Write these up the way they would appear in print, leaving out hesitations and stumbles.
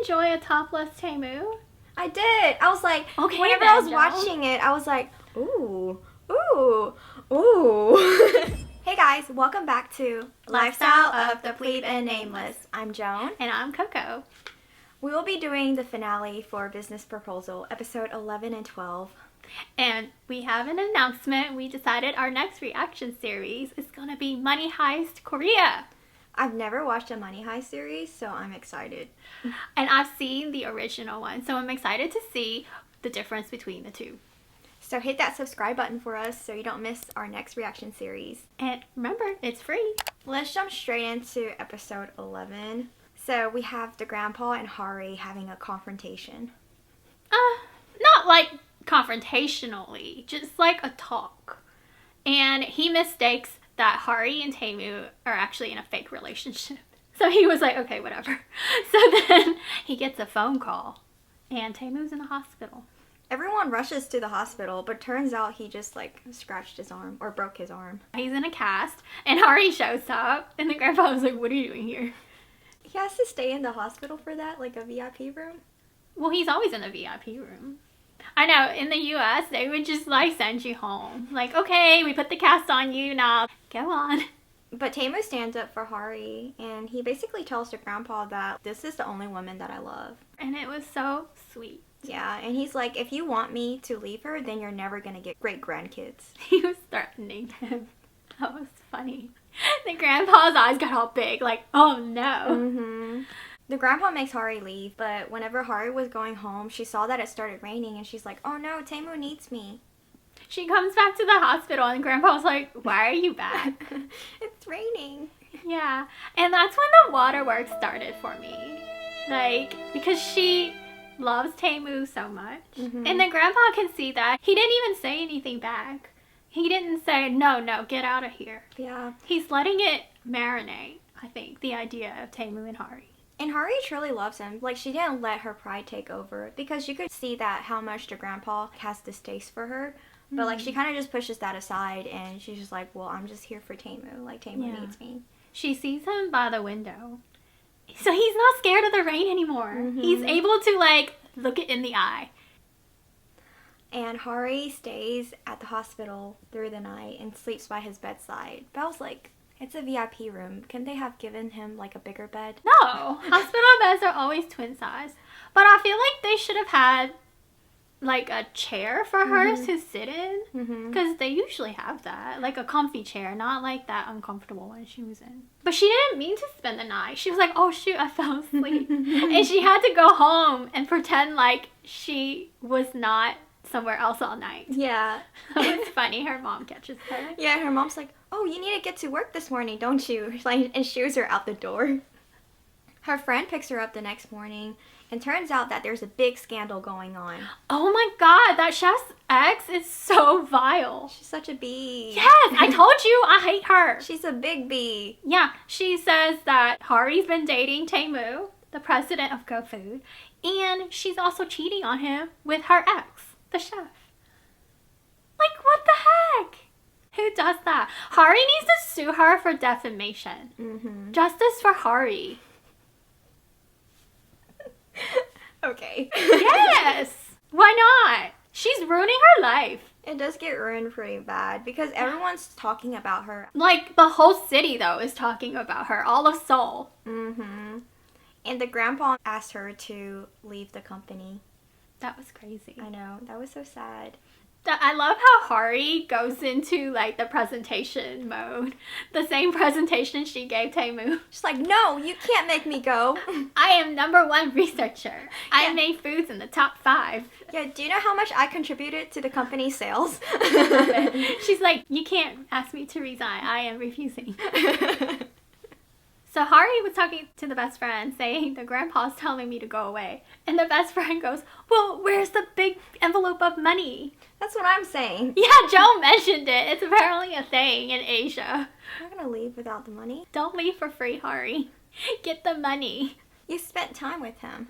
enjoy a topless Taemoo? I did. I was like, okay, whenever I was watching it, I was like, ooh, ooh, ooh. Hey guys, welcome back to Lifestyle of the Plebe and Nameless. I'm Joan. And I'm Coco. We will be doing the finale for Business Proposal, episode 11 and 12. And we have an announcement. We decided our next reaction series is going to be Money Heist Korea. I've never watched a Money Heist series, so I'm excited. And I've seen the original one, so I'm excited to see the difference between the two. So hit that subscribe button for us so you don't miss our next reaction series. And remember, it's free. Let's jump straight into episode 11. So we have the grandpa and Hari having a confrontation. Not like confrontationally, just like a talk. And he mistakes that Hari and Taemoo are actually in a fake relationship. So he was like, okay, whatever. So then he gets a phone call and Taemoo's in the hospital. Everyone rushes to the hospital, but turns out he just like scratched his arm or broke his arm. He's in a cast and Hari shows up and the grandpa was like, what are you doing here? He has to stay in the hospital for that, like a VIP room? Well, he's always in a VIP room. I know, in the US, they would just like send you home. Like, okay, we put the cast on you, now go on. But Taemoo stands up for Hari, and he basically tells the grandpa that this is the only woman that I love. And it was so sweet. Yeah, and he's like, if you want me to leave her, then you're never gonna get great grandkids. He was threatening him. That was funny. The grandpa's eyes got all big, like, oh no. Mm-hmm. The grandpa makes Hari leave, but whenever Hari was going home, she saw that it started raining, and she's like, oh no, Taemoo needs me. She comes back to the hospital, and grandpa's like, why are you back? It's raining. Yeah, and that's when the waterworks started for me. Like, because she loves Taemoo so much. Mm-hmm. And the grandpa can see that. He didn't even say anything back. He didn't say, no, get out of here. Yeah. He's letting it marinate, I think, the idea of Taemoo and Hari. And Hari truly loves him. Like, she didn't let her pride take over, because you could see that how much the grandpa has distaste for her. But, like, she kind of just pushes that aside, and she's just like, well, I'm just here for Taemoo. Like, Taemoo needs me. She sees him by the window. So he's not scared of the rain anymore. Mm-hmm. He's able to, like, look it in the eye. And Hari stays at the hospital through the night and sleeps by his bedside. But I was like, it's a VIP room. Couldn't they have given him, like, a bigger bed? No. Hospital beds are always twin size. But I feel like they should have had, like, a chair for her to sit in. Because they usually have that. Like, a comfy chair, not like that uncomfortable one she was in. But she didn't mean to spend the night. She was like, oh, shoot, I fell asleep. And she had to go home and pretend like she was not somewhere else all night. Yeah. That was funny. Her mom catches her. Yeah, her mom's like, oh, you need to get to work this morning, don't you? Like, and shoos her out the door. Her friend picks her up the next morning, and turns out that there's a big scandal going on. Oh my god, that chef's ex is so vile. She's such a bee. Yes, I told you, I hate her. She's a big bee. Yeah, she says that Hari's been dating Taemoo, the president of GoFood, and she's also cheating on him with her ex, the chef. Like, what the heck? Who does that? Hari needs to sue her for defamation. Justice for Hari. Okay. Yes! Why not? She's ruining her life. It does get ruined pretty bad because everyone's talking about her. Like, the whole city, though, is talking about her. All of Seoul. And the grandpa asked her to leave the company. That was crazy. I know. That was so sad. I love how Hari goes into, like, the presentation mode. The same presentation she gave Taemoo. She's like, no, you can't make me go. I am #1 researcher. I made foods in the top 5. Yeah, do you know how much I contributed to the company's sales? She's like, you can't ask me to resign. I am refusing. So Hari was talking to the best friend saying, the grandpa's telling me to go away. And the best friend goes, well, where's the big envelope of money? That's what I'm saying. Yeah, Joe mentioned it. It's apparently a thing in Asia. I'm not gonna leave without the money. Don't leave for free, Hari. Get the money. You spent time with him.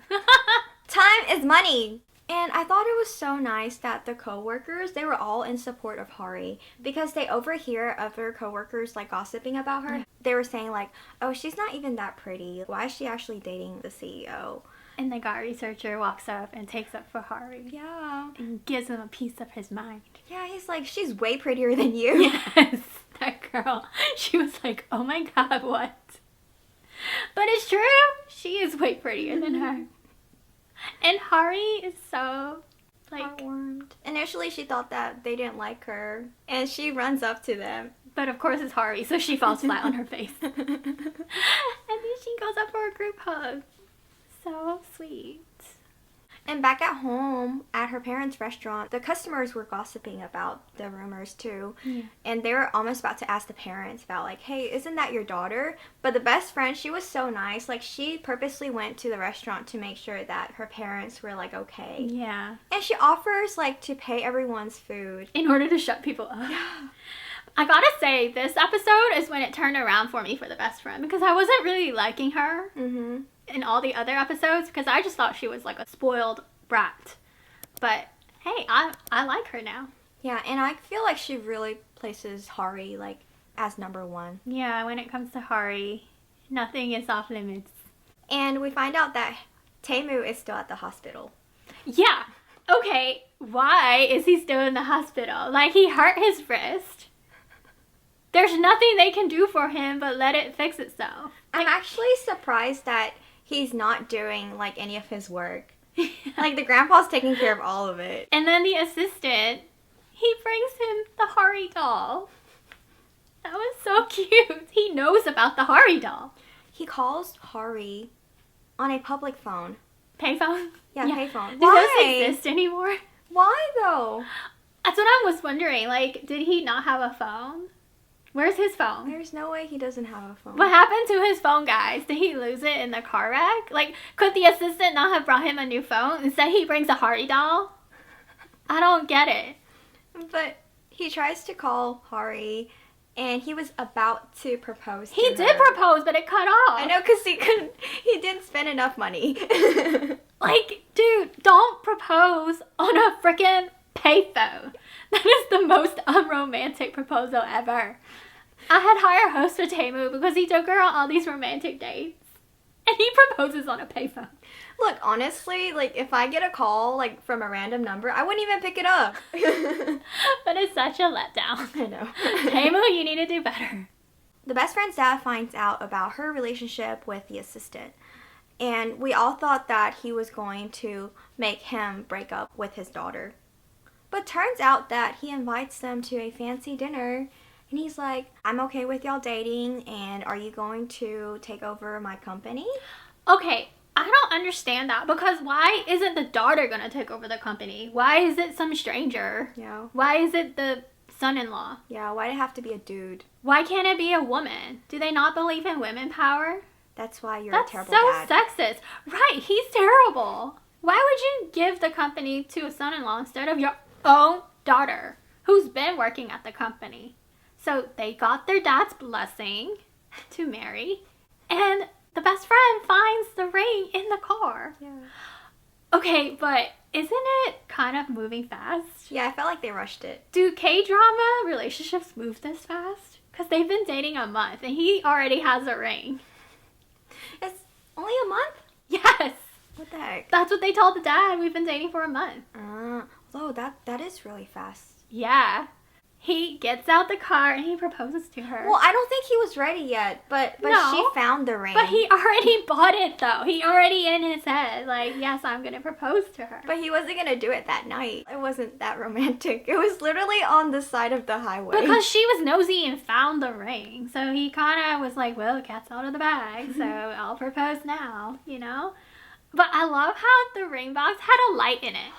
Time is money. And I thought it was so nice that the co-workers, they were all in support of Hari because they overhear other co-workers like gossiping about her. They were saying like, oh, she's not even that pretty. Why is she actually dating the CEO? And the God researcher walks up and takes up for Hari. Yeah. And gives him a piece of his mind. Yeah, he's like, she's way prettier than you. Yes, that girl. She was like, oh my god, what? But it's true. She is way prettier than her. And Hari is so, like... heartwarmed. Initially, she thought that they didn't like her. And she runs up to them. But of course it's Hari, so she falls flat on her face. And then she goes up for a group hug. So sweet. And back at home, at her parents' restaurant, the customers were gossiping about the rumors too. Yeah. And they were almost about to ask the parents about like, hey, isn't that your daughter? But the best friend, she was so nice. Like, she purposely went to the restaurant to make sure that her parents were like, okay. Yeah. And she offers like to pay everyone's food. In order to shut people up. I gotta say, this episode is when it turned around for me for the best friend. Because I wasn't really liking her. Mm-hmm. In all the other episodes, because I just thought she was like a spoiled brat. But hey, I like her now. Yeah, and I feel like she really places Hari like as number one. Yeah, when it comes to Hari, nothing is off limits. And we find out that Taemoo is still at the hospital. Yeah. Okay, why is he still in the hospital? Like, he hurt his wrist. There's nothing they can do for him but let it fix itself. I'm actually surprised that he's not doing like any of his work. Like, the grandpa's taking care of all of it. And then the assistant, he brings him the Hari doll. That was so cute. He knows about the Hari doll. He calls Hari on a public phone. Payphone? Yeah, payphone. Do Why? those exist anymore? Why though? That's what I was wondering. Like, did he not have a phone? Where's his phone? There's no way he doesn't have a phone. What happened to his phone, guys? Did he lose it in the car wreck? Like, could the assistant not have brought him a new phone? Instead, he brings a Hari doll? I don't get it. But he tries to call Hari, and he was about to propose to He her. did propose, but it cut off. I know, because he didn't spend enough money. Like, dude, don't propose on a freaking payphone. That is the most unromantic proposal ever. I had higher hopes for Taemoo because he took her on all these romantic dates. And he proposes on a payphone. Look, honestly, like, if I get a call, like, from a random number, I wouldn't even pick it up. But it's such a letdown. I know. Taemoo, you need to do better. The best friend's dad finds out about her relationship with the assistant. And we all thought that he was going to make him break up with his daughter. But turns out that he invites them to a fancy dinner. And he's like, I'm okay with y'all dating, and are you going to take over my company? Okay, I don't understand that, because why isn't the daughter gonna take over the company? Why is it some stranger? Yeah. Why is it the son-in-law? Yeah, why'd it have to be a dude? Why can't it be a woman? Do they not believe in women power? That's why you're That's a terrible so dad. sexist. Right, he's terrible. Why would you give the company to a son-in-law instead of your own daughter, who's been working at the company? So they got their dad's blessing to marry, and the best friend finds the ring in the car. Yeah. Okay, but isn't it kind of moving fast? Yeah, I felt like they rushed it. Do K-drama relationships move this fast? Because they've been dating a month, and he already has a ring. It's only a month? Yes! What the heck? That's what they told the dad. We've been dating for a month. Oh, that is really fast. Yeah. He gets out the car and he proposes to her. Well, I don't think he was ready yet, but No, she found the ring. But he already bought it, though. He already in his head, like, yes, I'm going to propose to her. But he wasn't going to do it that night. It wasn't that romantic. It was literally on the side of the highway. Because she was nosy and found the ring. So he kind of was like, well, the cat's out of the bag, so I'll propose now, you know? But I love how the ring box had a light in it.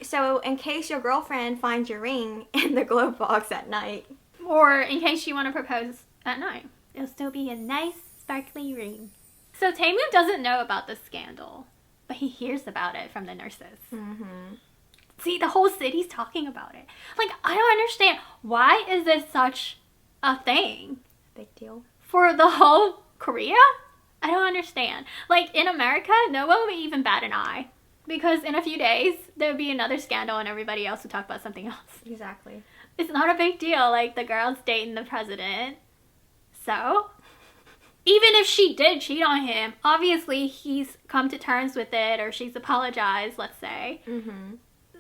So, in case your girlfriend finds your ring in the glove box at night. Or in case you want to propose at night. It'll still be a nice, sparkly ring. So Taemoo doesn't know about the scandal, but he hears about it from the nurses. Mm-hmm. See, the whole city's talking about it. Like, I don't understand. Why is this such a thing? Big deal. For the whole Korea? I don't understand. Like, in America, no one would even bat an eye. Because in a few days, there would be another scandal and everybody else would talk about something else. Exactly. It's not a big deal. Like, the girl's dating the president. So? even if she did cheat on him, obviously he's come to terms with it, or she's apologized, let's say.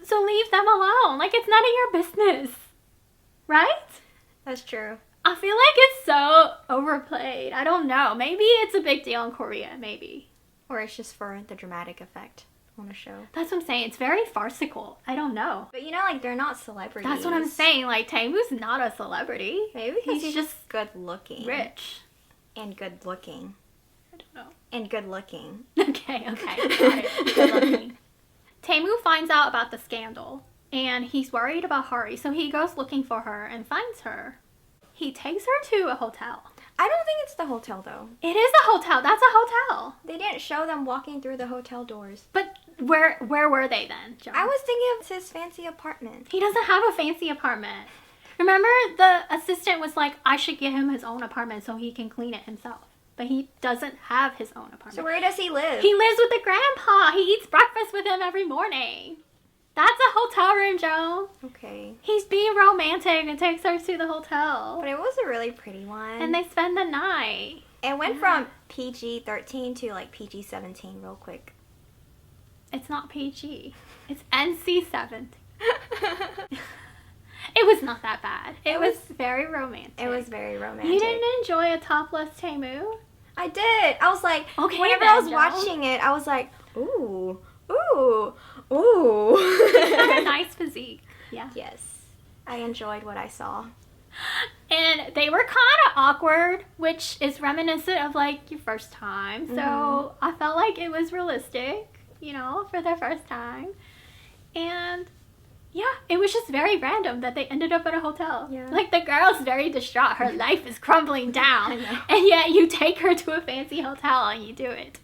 So leave them alone. Like, it's none of your business. Right? That's true. I feel like it's so overplayed. I don't know. Maybe it's a big deal in Korea. Maybe. Or it's just for the dramatic effect on a show. That's what I'm saying. It's very farcical. I don't know. But you know, like, they're not celebrities. That's what I'm saying. Like, Taemoo's not a celebrity. Maybe because he's just good looking. Rich. And good looking. I don't know. And good looking. Okay. Got it. Good looking. Taemoo finds out about the scandal, and he's worried about Hari, so he goes looking for her and finds her. He takes her to a hotel. I don't think it's the hotel, though. It is a hotel. That's a hotel. They didn't show them walking through the hotel doors. But where were they then, Joan? I was thinking of his fancy apartment. He doesn't have a fancy apartment. Remember, the assistant was like, I should get him his own apartment so he can clean it himself. But he doesn't have his own apartment. So where does he live? He lives with the grandpa. He eats breakfast with him every morning. That's a hotel room, Joan. Okay. He's being romantic and takes her to the hotel. But it was a really pretty one. And they spend the night. It went from PG-13 to like PG-17 real quick. It's not PG. It's NC-17. It was not that bad. It was very romantic. It was very romantic. You didn't enjoy a topless Taemoo? I did. I was like, okay, whenever then, I was Joan. watching it, I was like, ooh, ooh, ooh. He's got a nice physique. Yeah. Yes. I enjoyed what I saw. And they were kind of awkward, which is reminiscent of like your first time. So I felt like it was realistic, you know, for their first time. And yeah, it was just very random that they ended up at a hotel. Yeah. Like, the girl's very distraught. Her life is crumbling down. I know. And yet you take her to a fancy hotel and you do it.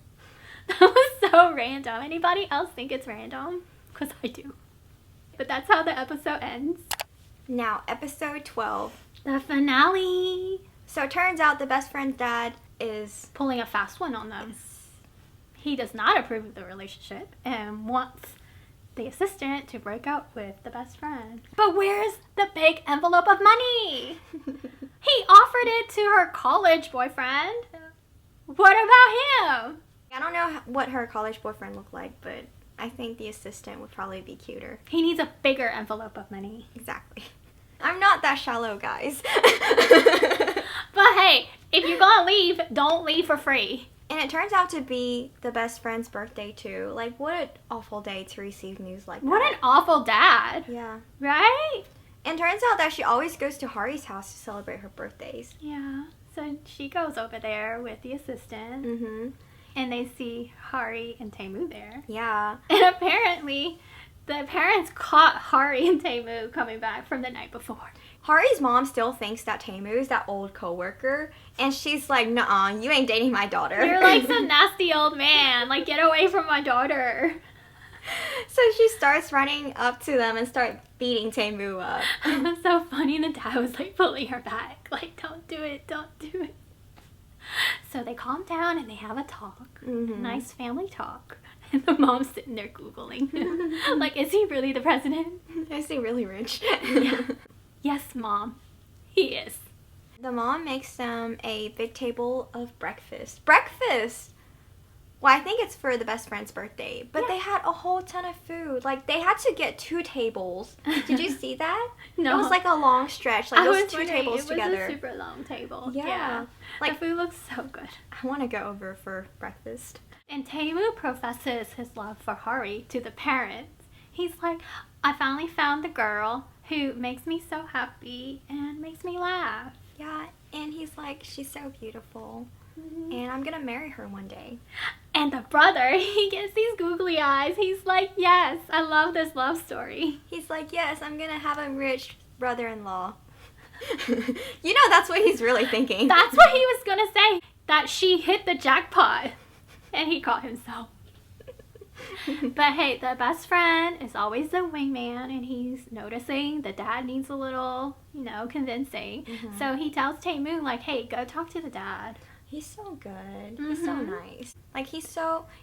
That was so random. Anybody else think it's random? Because I do. But that's how the episode ends. Now, episode 12. The finale. So it turns out the best friend's dad is... Pulling a fast one on them. He does not approve of the relationship and wants the assistant to break up with the best friend. But where's the big envelope of money? He offered it to her college boyfriend. What about him? I don't know what her college boyfriend looked like, but I think the assistant would probably be cuter. He needs a bigger envelope of money. Exactly. I'm not that shallow, guys. But hey, if you're gonna leave, don't leave for free. And it turns out to be the best friend's birthday, too. Like, what an awful day to receive news like that. What an awful dad. Yeah. Right? And turns out that she always goes to Hari's house to celebrate her birthdays. Yeah. So she goes over there with the assistant. Mm-hmm. And they see Hari and Taemoo there. Yeah. And apparently, the parents caught Hari and Taemoo coming back from the night before. Hari's mom still thinks that Taemoo is that old coworker, and she's like, "Nuh-uh, you ain't dating my daughter." You're like some nasty old man. Like, get away from my daughter. So she starts running up to them and start beating Taemoo up. It was so funny. The dad was like pulling her back. Like, don't do it, don't do it. So they calm down and they have a talk. Mm-hmm. Nice family talk. And the mom's sitting there Googling. Like, is he really the president? Is he really rich? Yeah. Yes, Mom. He is. The mom makes them a big table of breakfast. Breakfast! Well, I think it's for the best friend's birthday. But they had a whole ton of food. Like, they had to get 2 tables. Did you see that? No. It was like a long stretch. Like, those 2 tables together. It was a super long table. Yeah. Like, the food looks so good. I want to go over for breakfast. And Taemoo professes his love for Hari to the parents. He's like, I finally found the girl who makes me so happy and makes me laugh. Yeah, and he's like, she's so beautiful. Mm-hmm. And I'm going to marry her one day. And the brother, he gets these googly eyes. He's like, yes, I love this love story. He's like, yes, I'm going to have a rich brother-in-law. You know, that's what he's really thinking. That's what he was going to say. That she hit the jackpot. And he caught himself. But hey, the best friend is always the wingman, and he's noticing the dad needs a little, convincing. Mm-hmm. So he tells Taemoo, like, hey, go talk to the dad. He's so good. Mm-hmm. He's so nice. Like, he's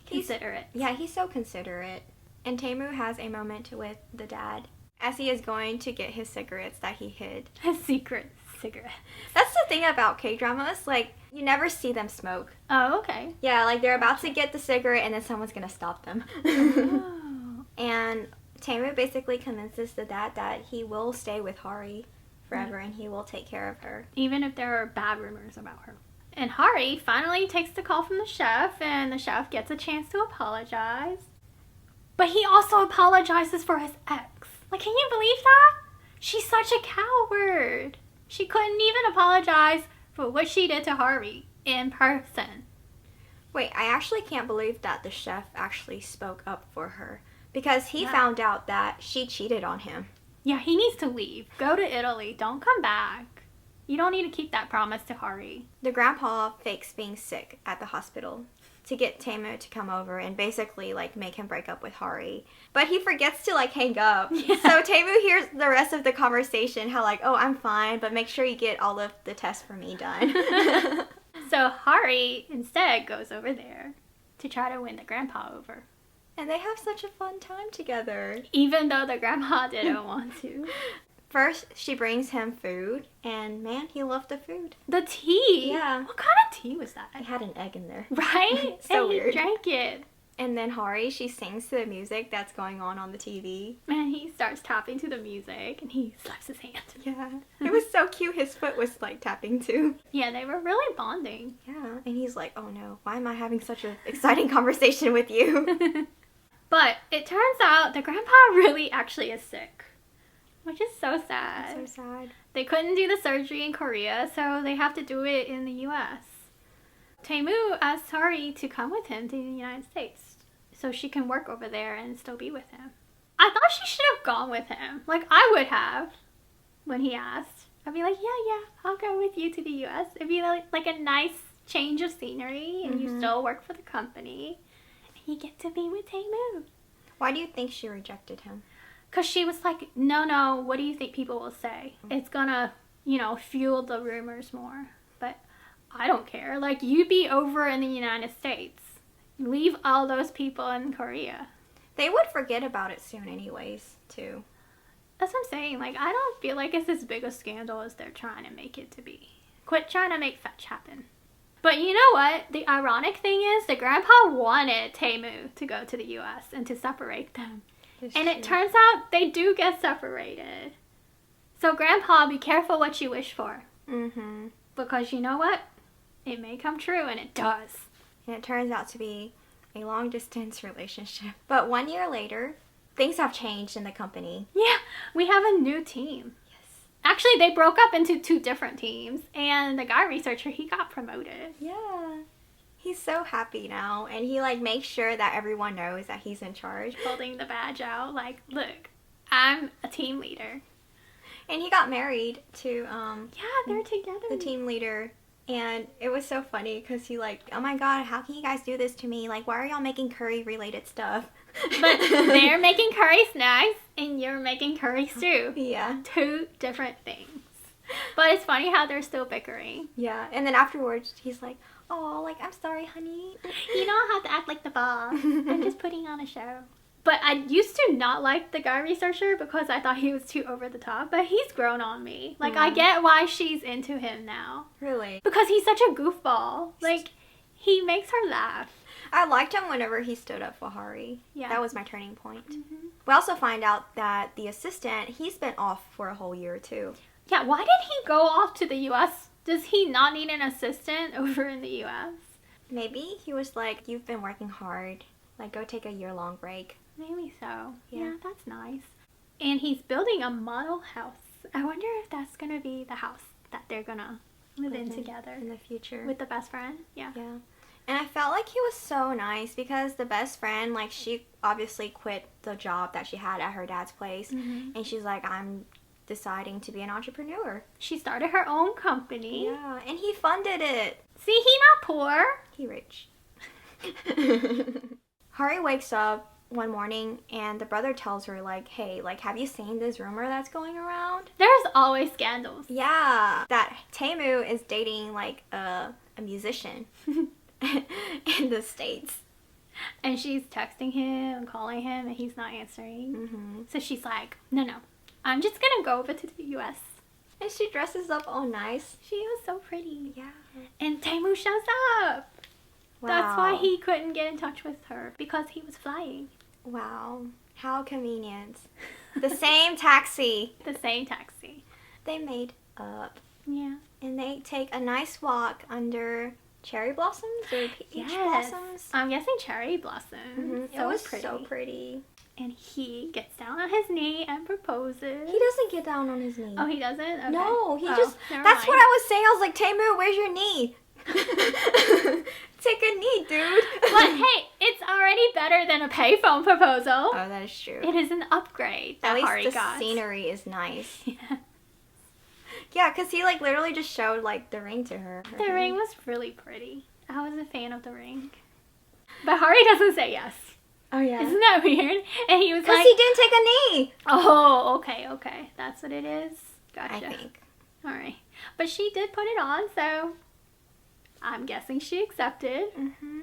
considerate. Yeah, he's so considerate. And Taemoo has a moment with the dad as he is going to get his cigarettes that he hid. His secrets. cigarette. That's the thing about K-dramas. Like, you never see them smoke. Oh, okay. Yeah, like, they're about to get the cigarette and then someone's gonna stop them. Oh. And Taemoo basically convinces the dad that he will stay with Hari forever and he will take care of her. Even if there are bad rumors about her. And Hari finally takes the call from the chef, and the chef gets a chance to apologize. But he also apologizes for his ex. Like, can you believe that? She's such a coward. She couldn't even apologize for what she did to Hari in person. Wait, I actually can't believe that the chef actually spoke up for her. Because he found out that she cheated on him. Yeah, he needs to leave. Go to Italy. Don't come back. You don't need to keep that promise to Hari. The grandpa fakes being sick at the hospital to get Taemoo to come over and basically, like, make him break up with Hari. But he forgets to, like, hang up. Yeah. So Taemoo hears the rest of the conversation, how, like, oh, I'm fine, but make sure you get all of the tests for me done. So Hari instead goes over there to try to win the grandpa over. And they have such a fun time together. Even though the grandpa didn't want to. First, she brings him food, and man, he loved the food. The tea? Yeah. What kind of tea was that? It had an egg in there. Right? So and weird. He drank it. And then Hari, she sings to the music that's going on the TV. And he starts tapping to the music, and he slaps his hand. Yeah. It was so cute. His foot was, like, tapping too. Yeah, they were really bonding. Yeah. And he's like, oh no, why am I having such an exciting conversation with you? But it turns out the grandpa really actually is sick. Which is so sad. That's so sad. They couldn't do the surgery in Korea, so they have to do it in the U.S. Taemoo asked Hari to come with him to the United States so she can work over there and still be with him. I thought she should have gone with him. Like, I would have when he asked. I'd be like, yeah, I'll go with you to the U.S. It'd be like a nice change of scenery, and you still work for the company. And you get to be with Taemoo. Why do you think she rejected him? Because she was like, no, what do you think people will say? It's gonna, fuel the rumors more. But I don't care. Like, you be over in the United States. Leave all those people in Korea. They would forget about it soon anyways, too. That's what I'm saying. Like, I don't feel like it's as big a scandal as they're trying to make it to be. Quit trying to make fetch happen. But you know what? The ironic thing is, the grandpa wanted Taemoo to go to the U.S. and to separate them. And it turns out they do get separated. So grandpa, be careful what you wish for. Mm-hmm. Because you know what? It may come true, and it does. And it turns out to be a long-distance relationship. But 1 year later, things have changed in the company. Yeah, we have a new team. Yes. Actually, they broke up into 2 different teams, and the guy researcher, he got promoted. Yeah. He's so happy now, and he, like, makes sure that everyone knows that he's in charge. Holding the badge out, like, look, I'm a team leader. And he got married to, yeah, they're together. The team leader. And it was so funny, because he, like, oh my god, how can you guys do this to me? Like, why are y'all making curry-related stuff? But they're making curry snacks, and you're making curry stew. Yeah. 2 different things. But it's funny how they're still bickering. Yeah, and then afterwards, he's like, oh, like, I'm sorry, honey. You don't have to act like the boss. I'm just putting on a show. But I used to not like the guy researcher because I thought he was too over the top. But he's grown on me. Like, I get why she's into him now. Really? Because he's such a goofball. Like, he makes her laugh. I liked him whenever he stood up for Hari. Yeah. That was my turning point. Mm-hmm. We also find out that the assistant, he's been off for a whole year, too. Yeah, why did he go off to the U.S.? Does he not need an assistant over in the U.S.? Maybe he was like, you've been working hard. Like, go take a year-long break. Maybe so. Yeah, that's nice. And he's building a model house. I wonder if that's going to be the house that they're going to live in together. In the future. With the best friend. Yeah. Yeah. And I felt like he was so nice because the best friend, like, she obviously quit the job that she had at her dad's place. Mm-hmm. And she's like, I'm deciding to be an entrepreneur. She started her own company. Yeah, and he funded it. See, he not poor. He rich. Hari wakes up one morning and the brother tells her, like, hey, like, have you seen this rumor that's going around? There's always scandals. Yeah, that Taemoo is dating, like, a musician in the States. And she's texting him and calling him and he's not answering. Mm-hmm. So she's like, no, I'm just gonna go over to the U.S. And she dresses up all nice. She was so pretty. Yeah. And Taemoo shows up. Wow. That's why he couldn't get in touch with her, because he was flying. Wow. How convenient. The same taxi. The same taxi. They made up. Yeah. And they take a nice walk under cherry blossoms or peach blossoms. I'm guessing cherry blossoms. Mm-hmm. So it was pretty. so pretty. And he gets down on his knee and proposes. He doesn't get down on his knee. Oh, he doesn't? Okay. No, he Never that's mind. what I was saying. I was like, Taemoo, where's your knee? Take a knee, dude. But hey, it's already better than a payphone proposal. Oh, that is true. It is an upgrade that At least Hari the got. scenery is nice. Yeah. Yeah, because he like literally just showed like the ring to her. The ring was really pretty. I was a fan of the ring. But Hari doesn't say yes. Oh yeah. Isn't that weird? And he was Because like, he didn't take a knee. oh, okay. That's what it is. Gotcha. I think. Alright. But she did put it on, so I'm guessing she accepted. Mm-hmm.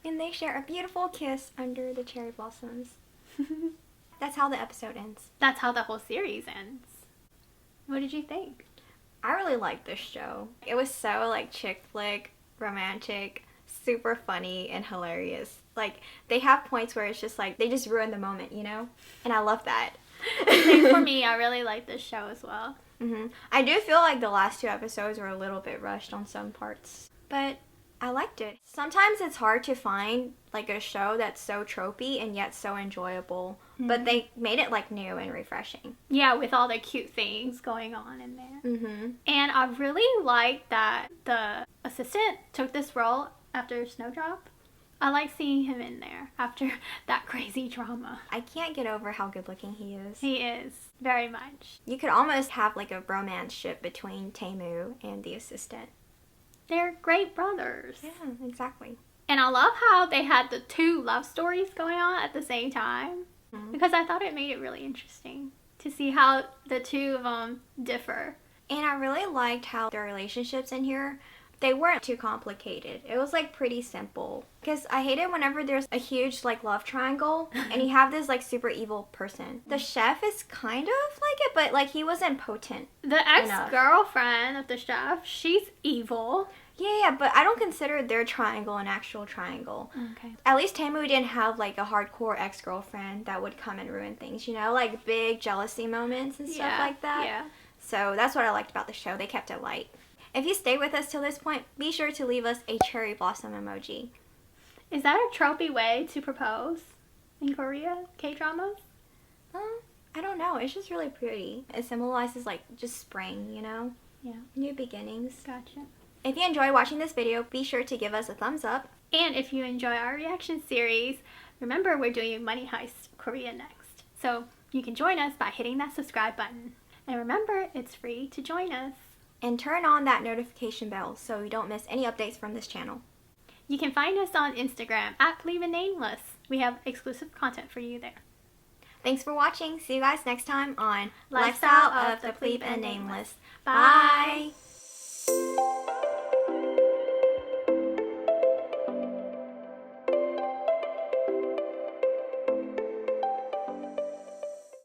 And they share a beautiful kiss under the cherry blossoms. That's how the episode ends. That's how the whole series ends. What did you think? I really liked this show. It was so like chick flick, romantic, super funny, and hilarious. Like they have points where it's just like they just ruin the moment, you know? And I love that. Same for me. I really like this show as well. Mm-hmm. I do feel like the last 2 episodes were a little bit rushed on some parts, but I liked it. Sometimes it's hard to find like a show that's so tropey and yet so enjoyable, but they made it like new and refreshing. Yeah, with all the cute things going on in there. Mm-hmm. And I really like that the assistant took this role after Snowdrop. I like seeing him in there after that crazy drama. I can't get over how good looking he is. He is, very much. You could almost have like a romance ship between Taemoo and the assistant. They're great brothers. Yeah, exactly. And I love how they had the 2 love stories going on at the same time. Mm-hmm. Because I thought it made it really interesting to see how the 2 of them differ. And I really liked how their relationships in here, they weren't too complicated. It was like pretty simple. Because I hate it whenever there's a huge like love triangle and you have this like super evil person. The chef is kind of like it, but like he wasn't potent. The ex-girlfriend of the chef, she's evil. Yeah, but I don't consider their triangle an actual triangle. Okay. At least Taemoo didn't have like a hardcore ex-girlfriend that would come and ruin things, you know? Like big jealousy moments and stuff like that. Yeah. So that's what I liked about the show. They kept it light. If you stay with us till this point, be sure to leave us a cherry blossom emoji. Is that a tropey way to propose in Korea, K-dramas? I don't know. It's just really pretty. It symbolizes like just spring, you know? Yeah. New beginnings. Gotcha. If you enjoy watching this video, be sure to give us a thumbs up. And if you enjoy our reaction series, remember we're doing Money Heist Korea next. So you can join us by hitting that subscribe button. And remember, it's free to join us. And turn on that notification bell so you don't miss any updates from this channel. You can find us on Instagram at PLEB Nameless. We have exclusive content for you there. Thanks for watching. See you guys next time on Lifestyle of the Plebe and Nameless. Bye. Bye.